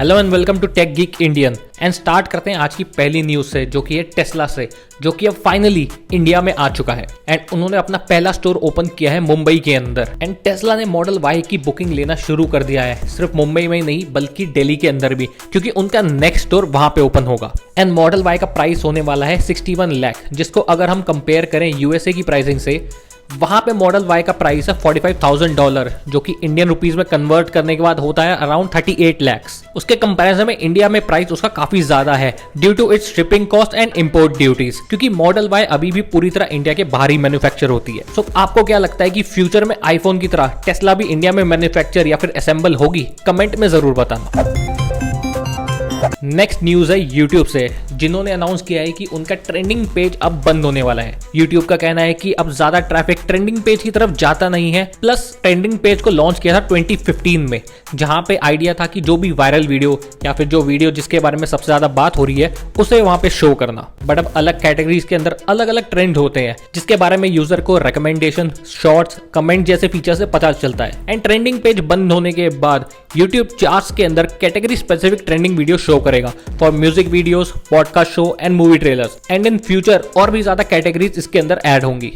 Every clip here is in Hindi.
Hello and welcome to Tech Geek Indian. And start करते हैं आज की पहली न्यूज से, जो कि है टेस्ला से, जो कि अब फाइनली इंडिया में आ चुका है। एंड उन्होंने अपना पहला स्टोर ओपन किया है मुंबई के अंदर। एंड टेस्ला ने मॉडल वाई की बुकिंग लेना शुरू कर दिया है, सिर्फ मुंबई में ही नहीं बल्कि दिल्ली के अंदर भी, क्योंकि उनका नेक्स्ट स्टोर वहां पे ओपन होगा। एंड मॉडल वाई का प्राइस होने वाला है 61 लाख, जिसको अगर हम कंपेयर करें यूएसए की प्राइसिंग से, वहां पे मॉडल वाई का प्राइस है $45,000, जो कि इंडियन रुपीस में कन्वर्ट करने के बाद होता है अराउंड 38 लाख। उसके कंपैरिजन में इंडिया में प्राइस उसका काफी ज्यादा है due to its shipping cost and import duties, क्योंकि मॉडल वाई अभी भी पूरी तरह इंडिया के बाहर ही मैन्युफैक्चर होती है। सो आपको क्या लगता है कि फ्यूचर में आईफोन की तरह टेस्ला भी इंडिया में मैन्युफैक्चर या फिर असेंबल होगी? कमेंट में जरूर बताना। नेक्स्ट न्यूज है YouTube से, जिन्होंने अनाउंस किया है कि उनका ट्रेंडिंग पेज अब बंद होने वाला है। YouTube का कहना है कि अब ज्यादा ट्रैफिक ट्रेंडिंग पेज की तरफ जाता नहीं है। प्लस ट्रेंडिंग पेज को लॉन्च किया था 2015 में, जहां पे आइडिया था कि जो भी वायरल वीडियो या फिर जो वीडियो जिसके बारे में सबसे ज्यादा बात हो रही है उसे वहां पे शो करना। बट अब अलग कैटेगरीज के अंदर अलग अलग ट्रेंड होते हैं, जिसके बारे में यूजर को रिकमेंडेशन, शॉर्ट्स, कमेंट जैसे फीचर से पता चलता है। एंड ट्रेंडिंग पेज बंद होने के बाद YouTube चार्ट्स के अंदर category specific trending video show करेगा for music videos, podcast show and movie trailers. And in future और भी ज्यादा कैटेगरीज इसके अंदर ऐड होंगी।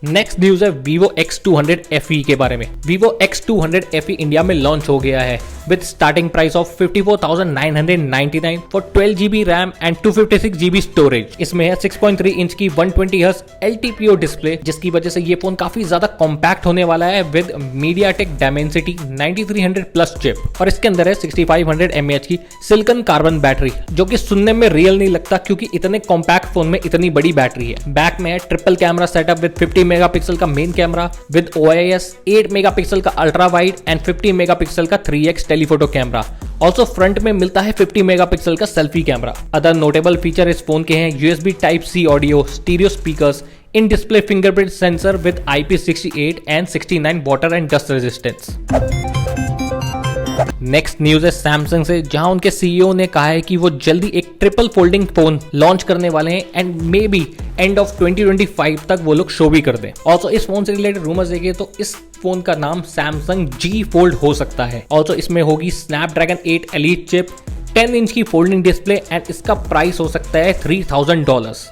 नेक्स्ट न्यूज है Vivo X200 FE के बारे में। Vivo X200 FE इंडिया में लॉन्च हो गया है with starting price of 54,999 for 12GB RAM and 256GB storage. इसमें है 6.3 इंच की 120Hz LTPO डिस्प्ले, जिसकी वजह से ये फोन काफी ज्यादा कॉम्पैक्ट होने वाला है with MediaTek Dimensity 9300 plus chip. और इसके अंदर है 6500 mAh की सिलिकॉन कार्बन बैटरी, जो कि सुनने में रियल नहीं लगता क्योंकि इतने कॉम्पैक्ट फोन में इतनी बड़ी बैटरी है। बैक में है triple camera setup with 50 megapixel का main camera with OIS, 8 megapixel का अल्ट्रा वाइड एंड 50 मेगापिक्सल का 3x telephoto camera. Also front में मिलता है 50 मेगापिक्सल का selfie camera. Other notable feature इस फोन के हैं USB Type-C audio, stereo speakers, in display fingerprint sensor with IP68 and 69 water and dust resistance. Next news है सैमसंग से, जहां उनके CEO ने कहा है कि वो जल्दी एक ट्रिपल फोल्डिंग फोन लॉन्च करने वाले हैं and may be end of 2025 तक वो लोग शो भी कर दें। ऑल्सो इस फोन से रिलेटेड रूमर्स देखें तो इस फोन का नाम सैमसंग G Fold हो सकता है। ऑल्सो इसमें होगी स्नैपड्रैगन 8 एलीट चिप, 10 इंच की फोल्डिंग डिस्प्ले एंड इसका प्राइस हो सकता है $3,000।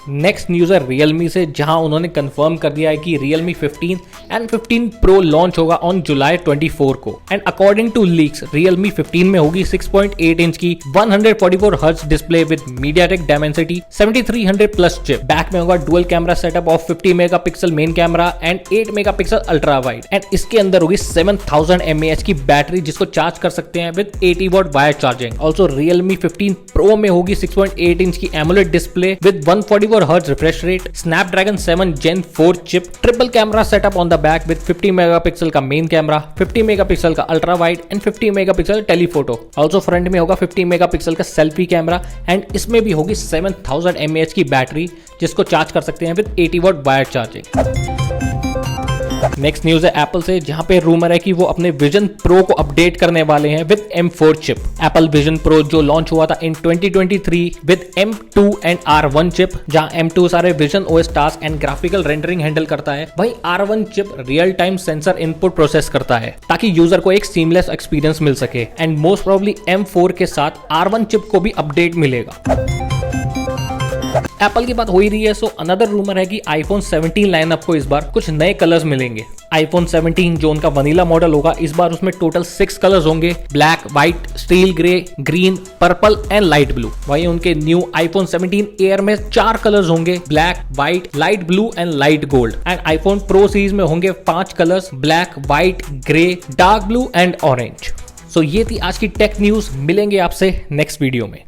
नेक्स्ट न्यूज है Realme से, जहां उन्होंने कंफर्म कर दिया है कि Realme 15 एंड 15 Pro लॉन्च होगा ऑन जुलाई 24 को। And according to leaks Realme 15 में होगी 6.8 इंच की 144Hz display with MediaTek Dimensity 7300 plus chip. Back में होगा dual camera setup of 50 megapixel main camera and 8 megapixel ultra wide. And इसके अंदर होगी 7000 mAh की बैटरी, जिसको चार्ज कर सकते हैं with 80 what wire charging. Also Realme 15 Pro में होगी 6.8 इंच की AMOLED display with 144Hz refresh rate, Snapdragon 7 Gen 4 chip, triple camera setup on the back with 50 megapixel का मेन कैमरा, 50 मेगापिक्सल का ultra wide and 50 megapixel telephoto. Also front में होगा 50 मेगापिक्सल का सेल्फी कैमरा एंड इसमें भी होगी 7000 mAh की बैटरी, जिसको चार्ज कर सकते हैं with 80 what wire charging. Next news है एप्पल से, जहां पे रूमर है कि वो अपने विजन प्रो को अपडेट करने वाले हैं with M4 chip. Apple vision pro जो लॉन्च हुआ था इन 2023 with M2 and R1 chip, जहां M2 सारे vision OS task and graphical rendering handle करता है, वहीं R1 chip real time sensor input process करता है ताकि यूजर को एक सीमलेस एक्सपीरियंस मिल सके। एंड मोस्ट प्रोबेबली M4 के साथ R1 चिप को भी अपडेट मिलेगा। एप्पल की बात हो ही रही है, सो अनदर रूमर है कि iPhone 17 लाइनअप को इस बार कुछ नए कलर्स मिलेंगे। iPhone 17 जो उनका वनीला मॉडल होगा, इस बार उसमें टोटल 6 कलर्स होंगे, black, white, steel grey, green, purple and light blue. वहीं उनके न्यू iPhone 17 एयर में 4 कलर्स होंगे, black, white, light blue and light gold. And iPhone Pro series में होंगे 5 colours, black, white, grey, dark blue and orange. So ये थी आज की टेक न्यूज। मिलेंगे आपसे नेक्स्ट वीडियो में।